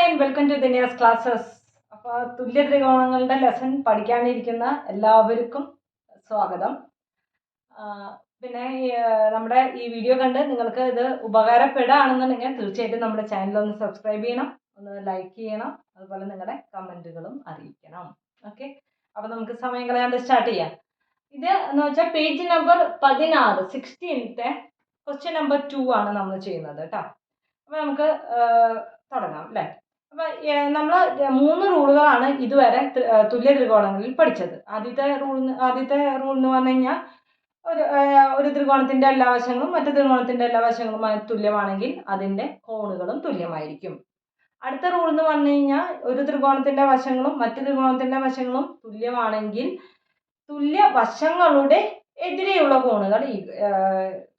And welcome to ദിനിയാസ് classes. അപ്പോൾ തുല്യ ത്രികോണങ്ങളുടെ ലെസൺ പഠിക്കാനിരിക്കുന്ന എല്ലാവർക്കും സ്വാഗതം. പിന്നെ നമ്മുടെ ഈ വീഡിയോ കണ്ട് നിങ്ങൾക്ക് ഇത് ഉപകാരപ്പെടുകയാണെന്നുണ്ടെങ്കിൽ തീർച്ചയായിട്ടും നമ്മുടെ ചാനൽ ഒന്ന് സബ്സ്ക്രൈബ് ചെയ്യണം, ഒന്ന് ലൈക്ക് ചെയ്യണം, അതുപോലെ നിങ്ങളുടെ കമൻറ്റുകളും അറിയിക്കണം. ഓക്കെ, അപ്പോൾ നമുക്ക് സമയം കളയാണ്ട് സ്റ്റാർട്ട് ചെയ്യാം. ഇത് എന്ന് വെച്ചാൽ page number 16, 16th question number 2 ആണ് നമ്മൾ ചെയ്യുന്നത് കേട്ടോ. അപ്പോൾ നമുക്ക് തുടങ്ങാം അല്ലേ. അപ്പോൾ നമ്മൾ 3 റൂളുകളാണ് ഇതുവരെ തുല്യ ത്രികോണങ്ങളിൽ പഠിച്ചത്. ആദ്യത്തെ റൂൾ എന്ന് പറഞ്ഞു കഴിഞ്ഞാൽ ഒരു ത്രികോണത്തിൻ്റെ എല്ലാ വശങ്ങളും മറ്റു ത്രികോണത്തിൻ്റെ എല്ലാ വശങ്ങളുമായി തുല്യമാണെങ്കിൽ അതിൻ്റെ കോണുകളും തുല്യമായിരിക്കും. അടുത്ത റൂൾ എന്ന് പറഞ്ഞു കഴിഞ്ഞാൽ ഒരു ത്രികോണത്തിൻ്റെ വശങ്ങളും മറ്റു ത്രികോണത്തിൻ്റെ വശങ്ങളും തുല്യമാണെങ്കിൽ തുല്യ വശങ്ങളുടെ എതിരെയുള്ള കോണുകൾ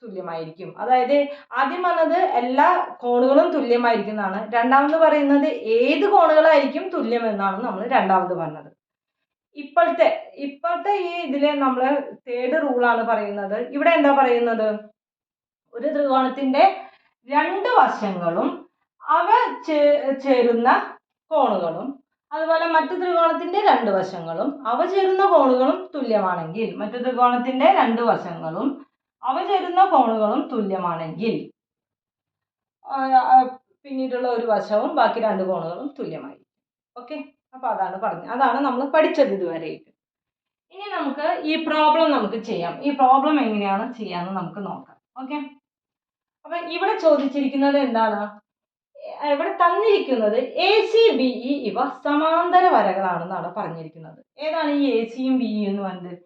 തുല്യമായിരിക്കും. അതായത് ആദ്യം പറഞ്ഞത് എല്ലാ കോണുകളും തുല്യമായിരിക്കും എന്നാണ്. രണ്ടാമത് പറയുന്നത് ഏത് കോണുകളായിരിക്കും തുല്യമെന്നാണ് നമ്മൾ രണ്ടാമത് പറഞ്ഞത്. ഇപ്പോഴത്തെ ഈ ഇതിലെ നമ്മൾ തേർഡ് റൂളാണ് പറയുന്നത്. ഇവിടെ എന്താ പറയുന്നത്? ഒരു ത്രികോണത്തിന്റെ 2 വശങ്ങളും അവ ചേരുന്ന കോണുകളും അതുപോലെ മറ്റു ത്രികോണത്തിന്റെ 2 വശങ്ങളും അവ ചേരുന്ന കോണുകളും തുല്യമാണെങ്കിൽ, മറ്റു ത്രികോണത്തിന്റെ 2 വശങ്ങളും അവ ചേരുന്ന കോണുകളും തുല്യമാണെങ്കിൽ പിന്നീടുള്ള ഒരു വശവും ബാക്കി 2 കോണുകളും തുല്യമായി. ഓക്കെ, അപ്പോൾ അതാണ് നമ്മൾ പഠിച്ചത് ഇതുവരെയായിട്ട്. ഇനി നമുക്ക് ഈ പ്രോബ്ലം നമുക്ക് ചെയ്യാം. ഈ പ്രോബ്ലം എങ്ങനെയാണ് ചെയ്യാന്ന് നമുക്ക് നോക്കാം. ഓക്കെ, അപ്പൊ ഇവിടെ ചോദിച്ചിരിക്കുന്നത് എന്താണ്? ഇവിടെ തന്നിരിക്കുന്നത് ACBE ഇവ സമാന്തര വരകളാണെന്നാണ് പറഞ്ഞിരിക്കുന്നത്. ഏതാണ് ഈ ACയും BE എന്ന് പറയുന്നത്?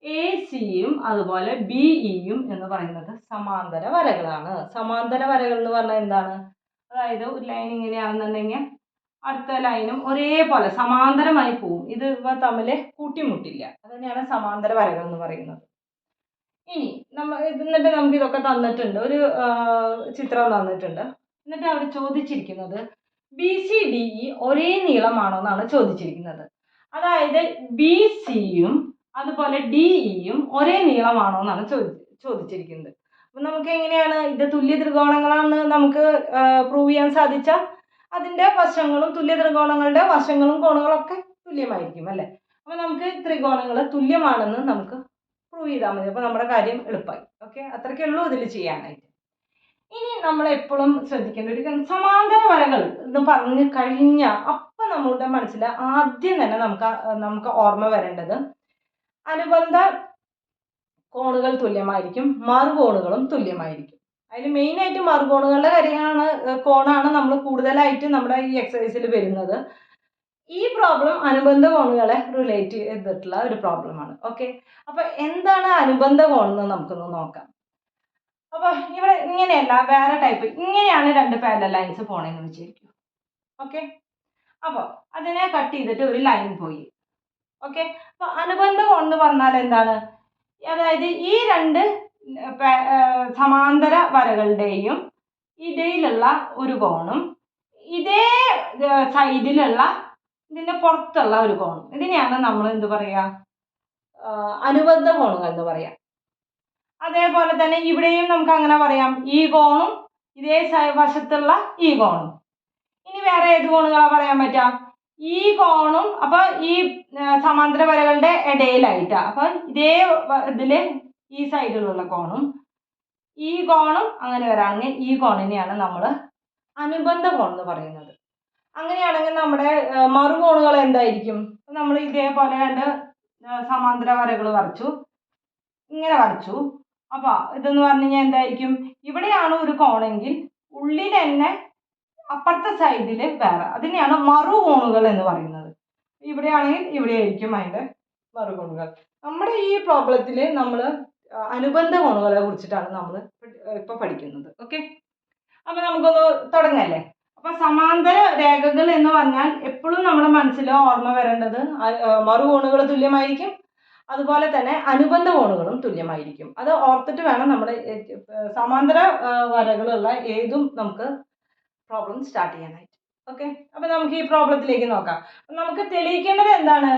ACയും അതുപോലെ BEയും എന്ന് പറയുന്നത് സമാന്തര വരകളാണ്. സമാന്തര വരകൾ എന്ന് പറഞ്ഞാൽ എന്താണ്? അതായത് ഒരു ലൈൻ ഇങ്ങനെയാണെന്നുണ്ടെങ്കിൽ അടുത്ത ലൈനും ഒരേപോലെ സമാന്തരമായി പോവും. ഇത് ഇവ തമ്മിൽ കൂട്ടിമുട്ടില്ല. അതുതന്നെയാണ് സമാന്തര വരകൾ എന്ന് പറയുന്നത്. ഇനി എന്നിട്ട് നമുക്ക് ഇതൊക്കെ തന്നിട്ടുണ്ട്, ഒരു ചിത്രം തന്നിട്ടുണ്ട്. എന്നിട്ട് അവിടെ ചോദിച്ചിരിക്കുന്നത് BCDE ഒരേ നീളമാണോ എന്നാണ് ചോദിച്ചിരിക്കുന്നത്. അതായത് BCയും അതുപോലെ DEയും ഒരേ നീളമാണോ എന്നാണ് ചോദിച്ചിരിക്കുന്നത്. അപ്പം നമുക്ക് എങ്ങനെയാണ് ഇത് തുല്യ ത്രികോണങ്ങളാണെന്ന് നമുക്ക് പ്രൂവ് ചെയ്യാൻ സാധിച്ച അതിൻ്റെ വശങ്ങളും തുല്യ ത്രികോണങ്ങളുടെ വശങ്ങളും കോണുകളൊക്കെ തുല്യമായിരിക്കും അല്ലേ. അപ്പം നമുക്ക് ത്രികോണങ്ങൾ തുല്യമാണെന്ന് നമുക്ക് പ്രൂവ് ചെയ്താൽ മതി. അപ്പോൾ നമ്മുടെ കാര്യം എളുപ്പമായി. ഓക്കെ, അത്രയ്ക്കേ ഉള്ളൂ ഇതിൽ ചെയ്യാനായിട്ട്. ഇനി നമ്മൾ എപ്പോഴും ശ്രദ്ധിക്കേണ്ട ഒരു കാര്യം, സമാന്തര വരകൾ എന്ന് പറഞ്ഞു കഴിഞ്ഞാൽ അപ്പം നമ്മളുടെ മനസ്സിൽ ആദ്യം തന്നെ നമുക്ക് ഓർമ്മ വരേണ്ടത് അനുബന്ധ കോണുകൾ തുല്യമായിരിക്കും, മറുകോണുകളും തുല്യമായിരിക്കും. അതിൽ മെയിനായിട്ട് മറുകോണുകളുടെ കോണാണ് നമ്മൾ കൂടുതലായിട്ട് നമ്മുടെ ഈ എക്സസൈസിൽ വരുന്നത്. ഈ പ്രോബ്ലം അനുബന്ധ കോണുകളെ റിലേറ്റ് ചെയ്തിട്ടുള്ള ഒരു പ്രോബ്ലമാണ്. ഓക്കെ, അപ്പോൾ എന്താണ് അനുബന്ധ കോണെന്ന് നമുക്കൊന്ന് നോക്കാം. അപ്പോൾ ഇവിടെ ഇങ്ങനെയല്ല, വേറെ ടൈപ്പ്. ഇങ്ങനെയാണ് 2 പാരലൽ ലൈൻസ് പോണേന്ന് വെച്ചിരിക്കും. ഓക്കെ, അപ്പോൾ അതിനെ കട്ട് ചെയ്തിട്ട് ഒരു ലൈൻ പോയി. ഓക്കെ, അപ്പോൾ അനുബന്ധ കോൺ എന്ന് പറഞ്ഞാൽ എന്താണ്? അതായത് ഈ 2 സമാന്തര വരകളുടെയും ഇടയിലുള്ള ഒരു കോണും ഇതേ സൈഡിലുള്ള ഇതിൻ്റെ പുറത്തുള്ള ഒരു കോണും, ഇതിനെയാണ് നമ്മൾ എന്ത് പറയുക? അനുബന്ധ കോണുകൾ എന്ന് പറയാം. അതേപോലെ തന്നെ ഇവിടെയും നമുക്ക് അങ്ങനെ പറയാം, ഈ കോണും ഇതേ വശത്തുള്ള ഈ കോണും. ഇനി വേറെ ഏത് കോണുകളാ പറയാൻ പറ്റുക? ഈ കോണും അപ്പൊ ഈ സമാന്തര വരകളുടെ ഇടയിലായിട്ടാ. അപ്പൊ ഇതേ ഇതില് ഈ സൈഡിലുള്ള കോണും ഈ കോണും അങ്ങനെ വരാണെങ്കിൽ ഈ കോണിനെയാണ് നമ്മൾ അനുബന്ധ കോൺ എന്ന് പറയുന്നത്. അങ്ങനെയാണെങ്കിൽ നമ്മുടെ മറുകോണുകൾ എന്തായിരിക്കും? നമ്മൾ ഇതേപോലെ 2 സമാന്തര വരകൾ വരച്ചു, ഇങ്ങനെ വരച്ചു. അപ്പൊ ഇതെന്ന് പറഞ്ഞു കഴിഞ്ഞാൽ എന്തായിരിക്കും? ഇവിടെയാണ് ഒരു കോണെങ്കിൽ ഉള്ളിൽ തന്നെ അപ്പുറത്തെ സൈഡില് വേറെ, അതിനെയാണ് മറുകോണുകൾ എന്ന് പറയുന്നത്. ഇവിടെയാണെങ്കിൽ ഇവിടെ ആയിരിക്കും അതിൻ്റെ മറുകോണുകൾ. നമ്മുടെ ഈ പ്രോബ്ലത്തിൽ നമ്മൾ അനുബന്ധ കോണുകളെ കുറിച്ചിട്ടാണ് നമ്മൾ ഇപ്പൊ പഠിക്കുന്നത്. ഓക്കെ, അപ്പൊ നമുക്കൊന്ന് തുടങ്ങല്ലേ. അപ്പൊ സമാന്തര രേഖകൾ എന്ന് പറഞ്ഞാൽ എപ്പോഴും നമ്മുടെ മനസ്സിൽ ഓർമ്മ വരേണ്ടത് മറുകോണുകൾ തുല്യമായിരിക്കും, അതുപോലെ തന്നെ അനുബന്ധ കോണുകളും തുല്യമായിരിക്കും. അത് ഓർത്തിട്ട് വേണം നമ്മുടെ സമാന്തര വരകളുള്ള ഏതും നമുക്ക് പ്രോബ്ലം സ്റ്റാർട്ട് ചെയ്യാനായിട്ട്. ഓക്കെ, അപ്പൊ നമുക്ക് ഈ പ്രോബ്ലത്തിലേക്ക് നോക്കാം. നമുക്ക് തെളിയിക്കേണ്ടത് എന്താണ്?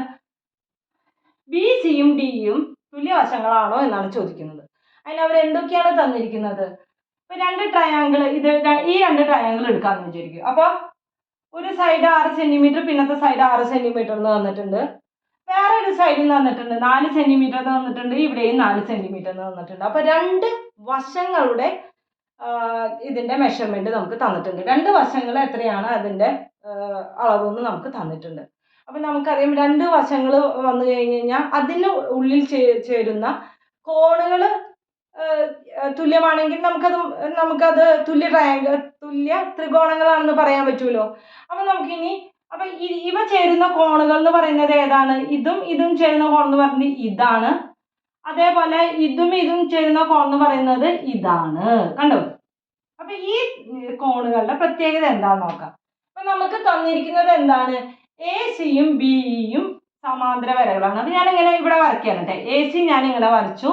BCയും DEയും തുല്യവശങ്ങളാണോ എന്നാണ് ചോദിക്കുന്നത്. അതിന് അവർ എന്തൊക്കെയാണ് തന്നിരിക്കുന്നത്? ഇപ്പൊ 2 ട്രയാങ്കിൾ, ഈ 2 ട്രയാങ്കിൾ എടുക്കാമെന്ന് വിചാരിക്കും. അപ്പോൾ ഒരു സൈഡ് 6 സെന്റിമീറ്റർ, പിന്നത്തെ സൈഡ് 6 സെന്റിമീറ്റർ എന്ന് തന്നിട്ടുണ്ട്. വേറെ ഒരു സൈഡിൽ തന്നിട്ടുണ്ട് 4 സെന്റിമീറ്റർ എന്ന് തന്നിട്ടുണ്ട്. ഇവിടെയും 4 സെന്റിമീറ്റർ എന്ന് തന്നിട്ടുണ്ട്. അപ്പൊ രണ്ട് വശങ്ങളുടെ ഇതിന്റെ മെഷർമെന്റ് നമുക്ക് തന്നിട്ടുണ്ട്. രണ്ട് വശങ്ങൾ എത്രയാണ് അതിന്റെ അളവെന്ന് നമുക്ക് തന്നിട്ടുണ്ട്. അപ്പൊ നമുക്കറിയാം രണ്ട് വശങ്ങൾ വന്നു കഴിഞ്ഞ് കഴിഞ്ഞാൽ അതിന് ഉള്ളിൽ ചേരുന്ന കോണുകൾ തുല്യമാണെങ്കിൽ നമുക്കത് തുല്യ ത്രികോണങ്ങളാണെന്ന് പറയാൻ പറ്റുമല്ലോ. അപ്പൊ നമുക്കിനി ഇവ ചേരുന്ന കോണുകൾ എന്ന് പറയുന്നത് ഏതാണ്? ഇതും ചേരുന്ന കോൺ എന്ന് പറയുന്നത് ഇതാണ്. അതേപോലെ ഇതും ചേരുന്ന കോൺ എന്ന് പറയുന്നത് ഇതാണ്. കണ്ടോ? അപ്പൊ ഈ കോണുകളുടെ പ്രത്യേകത എന്താണെന്ന് നോക്കാം. അപ്പൊ നമുക്ക് തന്നിരിക്കുന്നത് എന്താണ്? എ സിയും ബി ഇയും സമാന്തര വരകളാണ്. അപ്പൊ ഞാൻ ഇങ്ങനെ ഇവിടെ വരയ്ക്കാനുണ്ട്. എ സി ഞാൻ ഇങ്ങനെ വരച്ചു,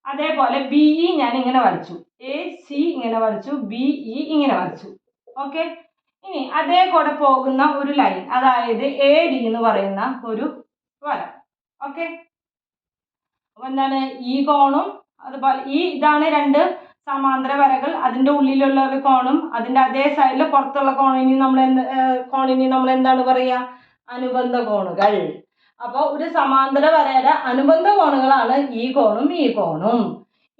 അതേപോലെ ബി ഇ ഞാൻ ഇങ്ങനെ വരച്ചു. എ സി ഇങ്ങനെ വരച്ചു, ബി ഇ ഇങ്ങനെ വരച്ചു. ഓക്കെ. ഇനി അതേ കൂടെ പോകുന്ന ഒരു ലൈൻ, അതായത് എ ഡി എന്ന് പറയുന്ന ഒരു വര. ഓക്കെ. അപ്പൊ എന്താണ്? ഈ കോണും അതുപോലെ ഇതാണ് രണ്ട് സമാന്തര വരകൾ. അതിന്റെ ഉള്ളിലുള്ള ഒരു കോണും അതിന്റെ അതേ സൈഡിൽ പുറത്തുള്ള കോണിന് നമ്മൾ എന്താണ് പറയുക? അനുബന്ധ കോണുകൾ. അപ്പൊ ഒരു സമാന്തര വരയുടെ അനുബന്ധ കോണുകളാണ് ഈ കോണും ഈ കോണും.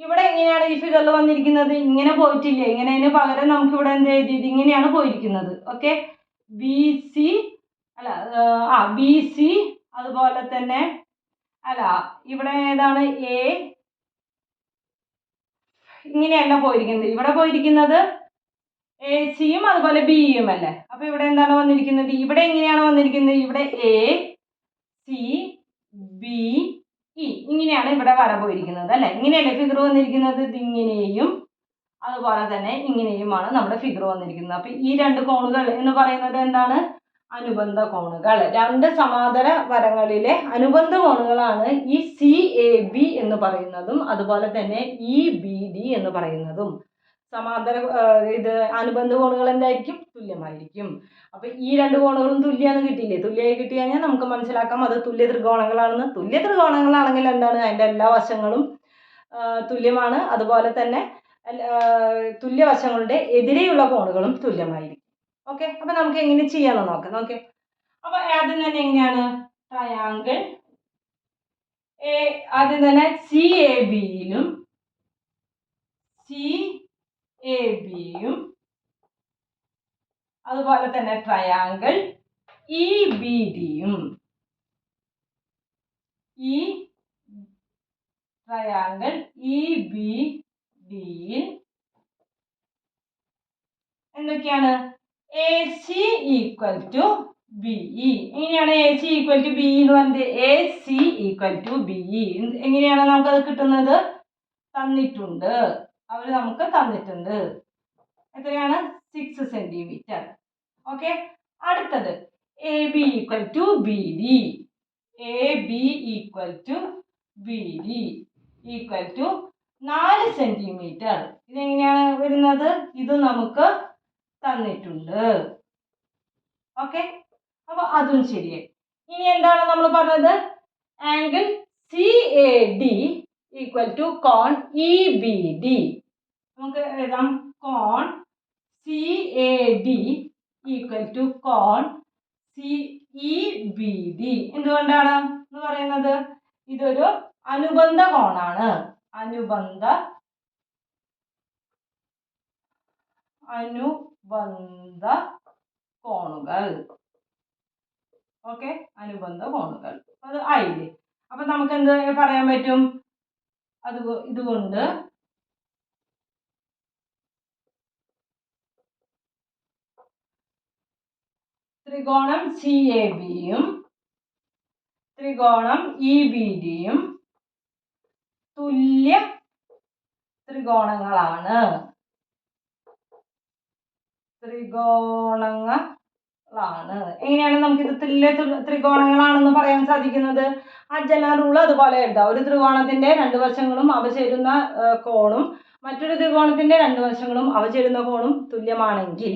ഇവിടെ എങ്ങനെയാണ് ഈ ഫിഗറിൽ വന്നിരിക്കുന്നത്? ഇങ്ങനെ പോയിട്ടില്ല. ഇങ്ങനെ പകരം നമുക്ക് ഇവിടെ എന്ത് എഴുതിയത്? ഇങ്ങനെയാണ് പോയിരിക്കുന്നത്. ഓക്കെ. ബി സി അതുപോലെ തന്നെ ഇവിടെ ഏതാണ്? എ ഇങ്ങനെയല്ല പോയിരിക്കുന്നത്. ഇവിടെ പോയിരിക്കുന്നത് എ സിയും അതുപോലെ ബി ഇയും അല്ലേ. അപ്പൊ ഇവിടെ എന്താണ് വന്നിരിക്കുന്നത്? ഇവിടെ എങ്ങനെയാണ് വന്നിരിക്കുന്നത്? ഇവിടെ എ സി ബി ഇ ഇങ്ങനെയാണ് ഇവിടെ വര പോയിരിക്കുന്നത് അല്ലെ. ഇങ്ങനെയല്ലേ ഫിഗർ വന്നിരിക്കുന്നത്? ഇങ്ങനെയും അതുപോലെ തന്നെ ഇങ്ങനെയുമാണ് നമ്മുടെ ഫിഗർ വന്നിരിക്കുന്നത്. അപ്പൊ ഈ രണ്ട് കോണുകൾ എന്ന് പറയുന്നത് എന്താണ്? അനുബന്ധ കോണുകൾ. രണ്ട് സമാന്തര വരങ്ങളിലെ അനുബന്ധ കോണുകളാണ് ഈ സി എ ബി എന്ന് പറയുന്നതും അതുപോലെ തന്നെ ഇ ബി ഡി എന്ന് പറയുന്നതും. സമാന്തര അനുബന്ധ കോണുകൾ എന്തായിരിക്കും? തുല്യമായിരിക്കും. അപ്പൊ ഈ രണ്ട് കോണുകളും തുല്യാന്ന് കിട്ടിയില്ലേ? തുല്യമായി കിട്ടി കഴിഞ്ഞാൽ നമുക്ക് മനസ്സിലാക്കാം അത് തുല്യ ത്രികോണങ്ങളാണെന്ന്. തുല്യ ത്രികോണങ്ങളാണെങ്കിൽ എന്താണ്? അതിന്റെ എല്ലാ വശങ്ങളും തുല്യമാണ്. അതുപോലെ തന്നെ തുല്യവശങ്ങളുടെ എതിരെയുള്ള കോണുകളും തുല്യമായിരിക്കും. ഓക്കെ. അപ്പൊ നമുക്ക് എങ്ങനെ ചെയ്യാന്ന് നോക്കാം. ഓക്കെ. അപ്പൊ ആദ്യം തന്നെ എങ്ങനെയാണ്? ട്രയാങ്കിൾ ആദ്യം തന്നെ സി എ ബിയിലും അതുപോലെ തന്നെ ട്രയാങ്കിൾ ഇ ബി ഡിയും ട്രയാങ്കിൾ ഇ ബി ഡിയിൽ എന്തൊക്കെയാണ്? A C equal to B E. എങ്ങനെയാണ് A C equal to B എന്ന് പറഞ്ഞത്? A C equal to B E എങ്ങനെയാണ് നമുക്കത് കിട്ടുന്നത്? തന്നിട്ടുണ്ട്. അവർ നമുക്ക് തന്നിട്ടുണ്ട്. എത്രയാണ്? 6 സെന്റിമീറ്റർ. ഓക്കെ. അടുത്തത് A B equal to B D. A B equal to B D equal to 4 centimetre. ഇതെങ്ങനെയാണ് വരുന്നത്? ഇത് നമുക്ക് തന്നിട്ടുണ്ട്. ഓക്കെ. അപ്പൊ അതും ശരിയായി. ഇനി എന്താണ് നമ്മൾ പറഞ്ഞത്? Angle C A D equal to കോൺ ഇ ബി ഡി. നമുക്ക് എഴുതാം കോൺ C A D equal to കോൺ ഇ ബി ഡി. എന്തുകൊണ്ടാണ് എന്ന് പറയുന്നത്? ഇതൊരു അനുബന്ധ കോണാണ്. അനുബന്ധ കോണുകൾ. ഓക്കെ. അനുബന്ധ കോണുകൾ അത് ആയില്ലേ. അപ്പൊ നമുക്ക് എന്ത് പറയാൻ പറ്റും? ഇതുകൊണ്ട് ത്രികോണം സി എ ബിയും ത്രികോണം ഇ ബി ഡിയും തുല്യ ത്രികോണങ്ങളാണ്. എങ്ങനെയാണ് നമുക്കിത് തുല്യ ത്രികോണങ്ങളാണെന്ന് പറയാൻ സാധിക്കുന്നത്? ആ ജനറൽ റൂൾ അതുപോലെ എഴുതാം. ഒരു ത്രികോണത്തിന്റെ രണ്ട് വശങ്ങളും അവ ചേരുന്ന കോണും മറ്റൊരു ത്രികോണത്തിന്റെ രണ്ട് വശങ്ങളും അവ ചേരുന്ന കോണും തുല്യമാണെങ്കിൽ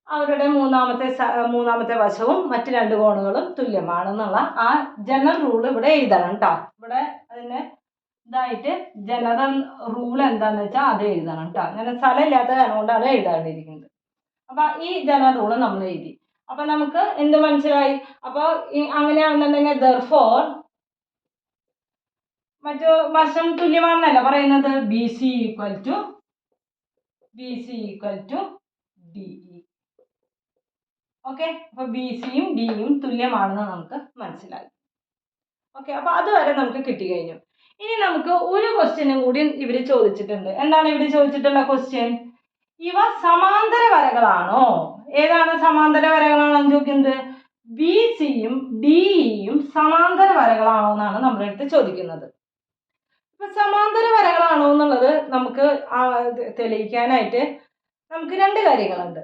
അവരുടെ മൂന്നാമത്തെ വശവും മറ്റ് രണ്ട് കോണുകളും തുല്യമാണെന്നുള്ള ആ ജനറൽ റൂൾ ഇവിടെ എഴുതണം കേട്ടോ. ഇവിടെ അതിന് ഇതായിട്ട് ജനറൽ റൂൾ എന്താന്ന് വെച്ചാൽ അത് എഴുതണം കേട്ടോ. അങ്ങനെ സ്ഥലമില്ലാത്ത കാരണം കൊണ്ടാണ് എഴുതാണ്ടിരിക്കുന്നത്. അപ്പൊ ഈ ജനറൽ റൂൾ നമ്മൾ എഴുതി. അപ്പൊ നമുക്ക് എന്ത് മനസ്സിലായി? അപ്പോൾ അങ്ങനെയാണെന്നുണ്ടെങ്കിൽ therefore മറ്റു വശം തുല്യമാണെന്നല്ല പറയുന്നത്, B C equal to D E. Okay, അപ്പൊ ബി സിയും ഡിയും തുല്യമാണെന്ന് നമുക്ക് മനസ്സിലായി. ഓക്കെ, അപ്പൊ അതുവരെ നമുക്ക് കിട്ടിക്കഴിഞ്ഞു. ഇനി നമുക്ക് ഒരു ക്വസ്റ്റ്യനും കൂടി ഇവർ ചോദിച്ചിട്ടുണ്ട്. എന്താണ് ഇവർ ചോദിച്ചിട്ടുള്ള ക്വസ്റ്റ്യൻ? ഇവ സമാന്തര വരകളാണോ? ഏതാണ് സമാന്തര വരകളാണെന്ന് ചോദിക്കുന്നത്? ബി സിയും ഡിയും സമാന്തര വരകളാണോ എന്നാണ് നമ്മുടെ അടുത്ത് ചോദിക്കുന്നത്. ഇപ്പൊ സമാന്തര വരകളാണോ എന്നുള്ളത് നമുക്ക് തെളിയിക്കാനായിട്ട് നമുക്ക് രണ്ട് കാര്യങ്ങളുണ്ട്.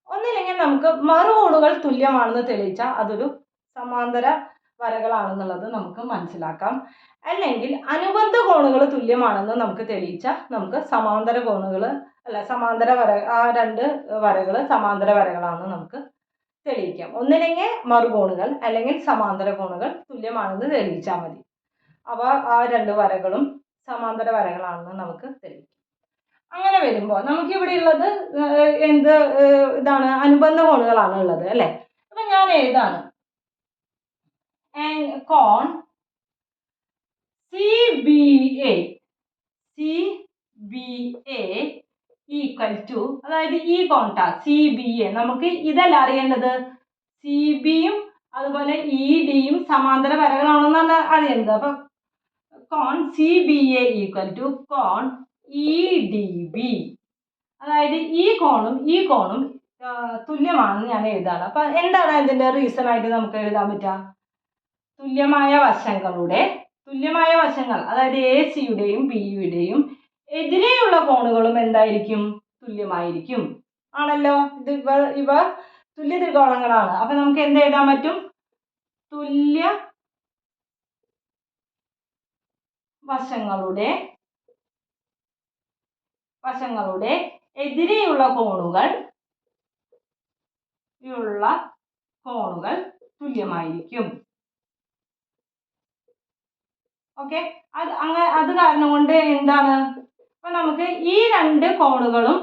ഒന്നില്ലെങ്കിൽ നമുക്ക് മറുകോണുകൾ തുല്യമാണെന്ന് തെളിയിച്ചാൽ അതൊരു സമാന്തര വരകളാണെന്നുള്ളത് നമുക്ക് മനസ്സിലാക്കാം. അല്ലെങ്കിൽ അനുബന്ധ കോണുകൾ തുല്യമാണെന്ന് നമുക്ക് തെളിയിച്ചാൽ നമുക്ക് സമാന്തര കോണുകൾ സമാന്തര വര, ആ രണ്ട് വരകൾ സമാന്തര വരകളാണെന്ന് നമുക്ക് തെളിയിക്കാം. ഒന്നില്ലെങ്കിൽ മറുകോണുകൾ അല്ലെങ്കിൽ സമാന്തര കോണുകൾ തുല്യമാണെന്ന് തെളിയിച്ചാൽ മതി. അവ ആ രണ്ട് വരകളും സമാന്തര വരകളാണെന്ന് നമുക്ക് തെളിയിക്കാം. അങ്ങനെ വരുമ്പോൾ നമുക്കിവിടെ ഉള്ളത് എന്ത് ഇതാണ്? അനുബന്ധ കോണുകളാണ് ഉള്ളത് അല്ലേ? അപ്പൊ ഞാൻ എഴുതാണ് കോൺ CBA ഈക്വൽ ടു, അതായത് ഈ കോൺടാ CBA, നമുക്ക് ഇതല്ല അറിയേണ്ടത്, CBയും അതുപോലെ EDയും സമാന്തര വരകളാണെന്നാണ് അറിയേണ്ടത്. അപ്പൊ കോൺ CBA ഈക്വൽ ടു കോൺ EDB, അതായത് ഈ കോണും തുല്യമാണെന്ന് ഞാൻ എഴുതാണ്. അപ്പൊ എന്താണ് ഇതിന്റെ റീസൺ ആയിട്ട് നമുക്ക് എഴുതാൻ പറ്റുക? തുല്യമായ വശങ്ങൾ, അതായത് AC-യുടെയും BUടെയും എതിരെയുള്ള കോണുകളും എന്തായിരിക്കും? തുല്യമായിരിക്കും. ആണല്ലോ, ഇവ തുല്യ ത്രികോണങ്ങളാണ്. അപ്പൊ നമുക്ക് എന്ത് എഴുതാൻ പറ്റും? തുല്യ വശങ്ങളുടെ എതിരെയുള്ള കോണുകൾ തുല്യമായിരിക്കും. ഓക്കെ, അത് കാരണം കൊണ്ട് എന്താണ്? അപ്പൊ നമുക്ക് ഈ രണ്ട് കോണുകളും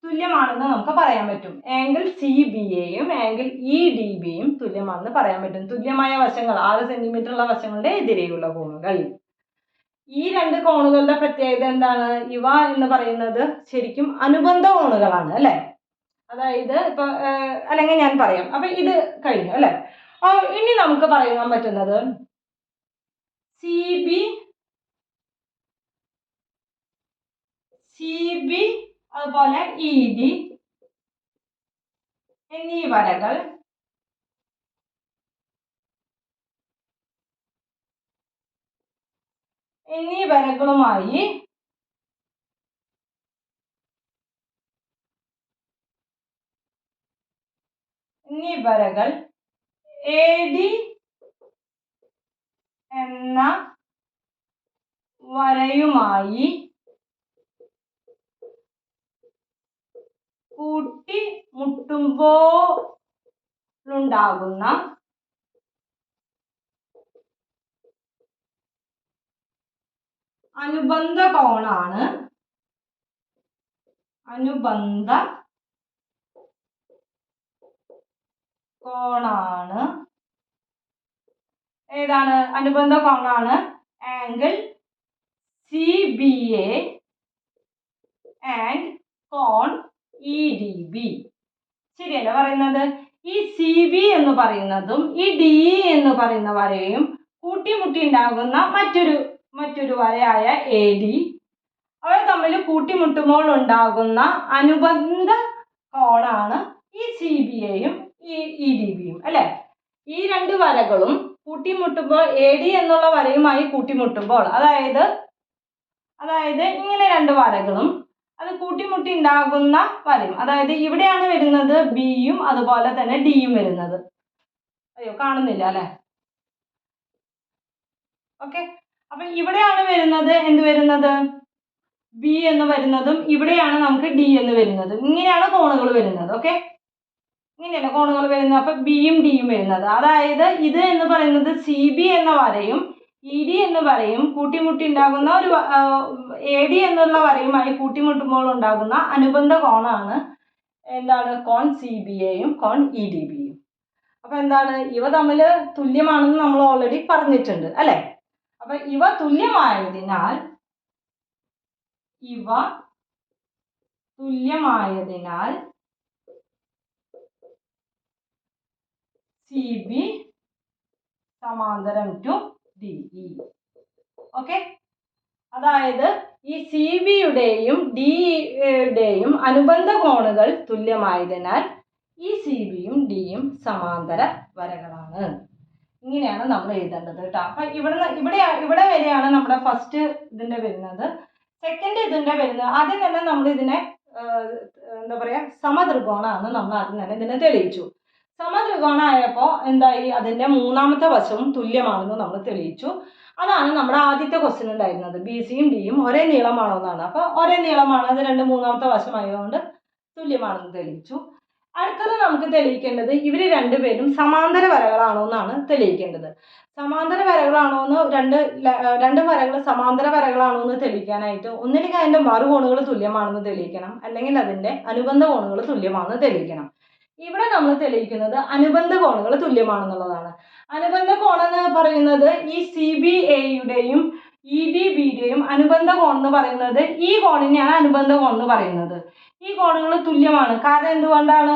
തുല്യമാണെന്ന് നമുക്ക് പറയാൻ പറ്റും. ആംഗിൾ CBAയും ആംഗിൾ EDBയും തുല്യമാണെന്ന് പറയാൻ പറ്റും. തുല്യമായ വശങ്ങൾ, 6 സെന്റിമീറ്റർ ഉള്ള വശങ്ങളുടെ എതിരെയുള്ള കോണുകൾ. ഈ രണ്ട് കോണുകളുടെ പ്രത്യേകത എന്താണ്? ഇവ എന്ന് പറയുന്നത് ശരിക്കും അനുബന്ധ കോണുകളാണ് അല്ലെ? അതായത് ഇപ്പൊ അല്ലെങ്കിൽ ഞാൻ പറയാം. അപ്പൊ ഇത് കഴിഞ്ഞു അല്ലെ? ഇനി നമുക്ക് പറയാൻ പറ്റുന്നത് CB അതുപോലെ ED എന്നീ വരകളുമായി AD എന്ന വരയുമായി കൂട്ടിമുട്ടുമ്പോഴുണ്ടാകുന്ന അനുബന്ധ കോണാണ് ഏതാണ്? അനുബന്ധ കോണാണ് ആംഗിൾ CBA ആൻഡ് കോൺ EDB. ശരിയല്ല പറയുന്നത്? ഈ CB എന്ന് പറയുന്നതും ഈ DE എന്ന് പറയുന്ന വരയും കൂട്ടിമുട്ടി ഉണ്ടാകുന്ന മറ്റൊരു വരയായ AD, അവർ തമ്മിൽ കൂട്ടിമുട്ടുമ്പോൾ ഉണ്ടാകുന്ന അനുബന്ധ കോണാണ് ഈ CBAയും ഈ EDBയും അല്ലെ? ഈ രണ്ട് വരകളും കൂട്ടിമുട്ടുമ്പോൾ AD എന്നുള്ള വരയുമായി കൂട്ടിമുട്ടുമ്പോൾ, അതായത് ഇങ്ങനെ രണ്ട് വരകളും അത് കൂട്ടിമുട്ടി ഉണ്ടാകുന്ന വരയും, അതായത് ഇവിടെയാണ് വരുന്നത് ബിയും അതുപോലെ തന്നെ ഡിയും വരുന്നത്. അയ്യോ കാണുന്നില്ല അല്ലെ? ഓക്കെ, അപ്പൊ ഇവിടെയാണ് വരുന്നത് എന്ത് വരുന്നത്? ബി എന്ന് വരുന്നതും ഇവിടെയാണ് നമുക്ക് ഡി എന്ന് വരുന്നതും. ഇങ്ങനെയാണ് കോണുകൾ വരുന്നത്. ഓക്കെ, ഇങ്ങനെയല്ല കോണുകൾ വരുന്നത്. അപ്പൊ ബിയും ഡിയും വരുന്നത്, അതായത് ഇത് എന്ന് പറയുന്നത് CB എന്ന വരയും ED എന്ന് വരയും കൂട്ടിമുട്ടി ഉണ്ടാകുന്ന ഒരു AD എന്നുള്ള വരയുമായി കൂട്ടിമുട്ടുമ്പോൾ ഉണ്ടാകുന്ന അനുബന്ധ കോണാണ് എന്താണ്? കോൺ CBAയും കോൺ EDBയും. അപ്പോൾ എന്താണ്, ഇവ തമ്മിൽ തുല്യമാണെന്ന് നമ്മൾ ഓൾറെഡി പറഞ്ഞിട്ടുണ്ട് അല്ലേ. അപ്പൊ ഇവ തുല്യമായതിനാൽ സി ബി സമാന്തരം ടു ഡി ഇ. ഓക്കെ, അതായത് ഈ സി ബിയുടെയും ഡിയുടെയും അനുബന്ധ കോണുകൾ തുല്യമായതിനാൽ ഈ സി ബിയും ഡിയും സമാന്തര വരകളാണ്. ഇങ്ങനെയാണ് നമ്മൾ എഴുതേണ്ടത് കേട്ടോ. അപ്പൊ ഇവിടെ വരെയാണ് നമ്മുടെ ഫസ്റ്റ് ഇതിന്റെ വരുന്നത്. സെക്കൻഡ് ഇതിന്റെ വരുന്നത്, ആദ്യം തന്നെ നമ്മൾ ഇതിനെ എന്താ പറയാ, സമത്രികോണമാണ്. നമ്മൾ ആദ്യം തന്നെ ഇതിനെ തെളിയിച്ചു. സമത്രികോണമായപ്പോൾ എന്തായി, അതിന്റെ മൂന്നാമത്തെ വശവും തുല്യമാണെന്ന് നമ്മൾ തെളിയിച്ചു. അതാണ് നമ്മുടെ ആദ്യത്തെ ക്വസ്റ്റ്യൻ ഉണ്ടായിരുന്നത്. ബി സിയും ഡിയും ഒരേ നീളമാണോ എന്നാണ്. അപ്പോൾ ഒരേ നീളമാണ്, അത് രണ്ട് മൂന്നാമത്തെ വശമായതുകൊണ്ട് തുല്യമാണെന്ന് തെളിയിച്ചു. അടുത്തത് നമുക്ക് തെളിയിക്കേണ്ടത് ഇവർ രണ്ടുപേരും സമാന്തര വരകളാണോ എന്നാണ് തെളിയിക്കേണ്ടത്. സമാന്തര വരകളാണോ എന്ന്, രണ്ട് വരകൾ സമാന്തര വരകളാണോ എന്ന് തെളിയിക്കാനായിട്ട് ഒന്നില്ലെങ്കിൽ അതിൻ്റെ മറുകോണുകൾ തുല്യമാണെന്ന് തെളിയിക്കണം, അല്ലെങ്കിൽ അതിൻ്റെ അനുബന്ധ കോണുകൾ തുല്യമാണെന്ന് തെളിയിക്കണം. ഇവിടെ നമ്മൾ തെളിയിക്കുന്നത് അനുബന്ധ കോണുകൾ തുല്യമാണെന്നുള്ളതാണ്. അനുബന്ധ കോണെന്ന് പറയുന്നത് ഈ സി ബി എയുടെയും ഇ ഡി ബിയുടെയും അനുബന്ധ കോൺ എന്ന് പറയുന്നത് ഈ കോണിനെയാണ് അനുബന്ധ കോൺ എന്ന് പറയുന്നത്. ഈ കോണുകൾ തുല്യമാണ്. കാരണം എന്തുകൊണ്ടാണ്?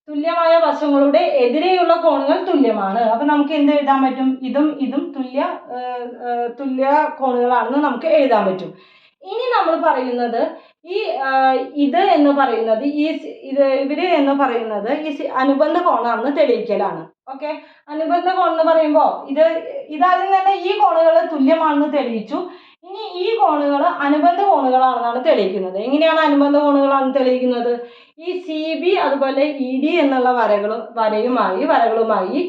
തുല്യമായ വശങ്ങളുടെ എതിരെയുള്ള കോണുകൾ തുല്യമാണ്. അപ്പൊ നമുക്ക് എന്ത് എഴുതാൻ പറ്റും? ഇതും തുല്യ കോണുകളാണെന്ന് നമുക്ക് എഴുതാൻ പറ്റും. ഇനി നമ്മൾ പറയുന്നത് ഇത് എന്ന് പറയുന്നത് ഇവര് എന്ന് പറയുന്നത് ഈ അനുബന്ധ കോണാണെന്ന് തെളിയിക്കലാണ്. ഓക്കെ, അനുബന്ധ കോൺ എന്ന് പറയുമ്പോൾ ഇതാദ്യം തന്നെ ഈ കോണുകൾ തുല്യമാണെന്ന് തെളിയിച്ചു. ഇനി ഈ കോണുകൾ അനുബന്ധ കോണുകളാണെന്നാണ് തെളിയിക്കുന്നത്. എങ്ങനെയാണ് അനുബന്ധ കോണുകളാണെന്ന് തെളിയിക്കുന്നത്? ഈ സി ബി അതുപോലെ ഇ ഡി എന്നുള്ള വരകളുമായി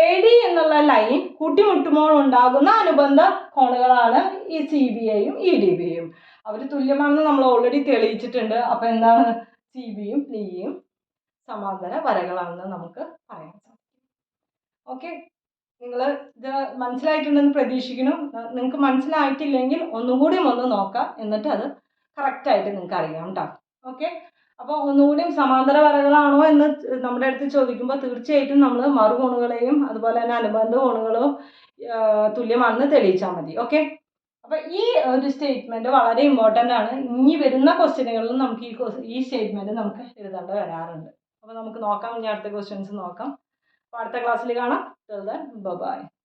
എ ഡി എന്നുള്ള ലൈൻ കൂട്ടിമുട്ടുമ്പോൾ ഉണ്ടാകുന്ന അനുബന്ധ കോണുകളാണ് ഈ സി ബി എയും ഇ ഡി ബിയും. അവർ തുല്യമാണെന്ന് നമ്മൾ ഓൾറെഡി തെളിയിച്ചിട്ടുണ്ട്. അപ്പം എന്താണ്, സി ബിയും ഡിയും സമാന്തര വരകളാണെന്ന് നമുക്ക് പറയാൻ സാധിക്കും. ഓക്കെ, നിങ്ങൾ ഇത് മനസ്സിലായിട്ടുണ്ടെന്ന് പ്രതീക്ഷിക്കുന്നു. നിങ്ങൾക്ക് മനസ്സിലായിട്ടില്ലെങ്കിൽ ഒന്നുകൂടി ഒന്ന് നോക്കാം, എന്നിട്ട് അത് കറക്റ്റായിട്ട് നിങ്ങൾക്ക് അറിയാം കേട്ടോ. ഓക്കെ, അപ്പോൾ ഒന്നുകൂടി സമാന്തര വരകളാണോ എന്ന് നമ്മുടെ അടുത്ത് ചോദിക്കുമ്പോൾ തീർച്ചയായിട്ടും നമ്മൾ മറുകോണുകളെയും അതുപോലെ തന്നെ അനുബന്ധ കോണുകളും തുല്യമാണെന്ന് തെളിയിച്ചാൽ മതി. ഓക്കെ, അപ്പോൾ ഈ ഒരു സ്റ്റേറ്റ്മെൻറ്റ് വളരെ ഇമ്പോർട്ടൻ്റ് ആണ്. ഇനി വരുന്ന ക്വസ്റ്റ്യനുകളിലും നമുക്ക് ഈ സ്റ്റേറ്റ്മെൻറ്റ് നമുക്ക് എഴുതേണ്ടി വരാറുണ്ട്. അപ്പോൾ നമുക്ക് നോക്കാം, ഇനി അടുത്ത ക്വസ്റ്റ്യൻസ് നോക്കാം. അപ്പോൾ അടുത്ത ക്ലാസ്സിൽ കാണാം. Till then, bye bye.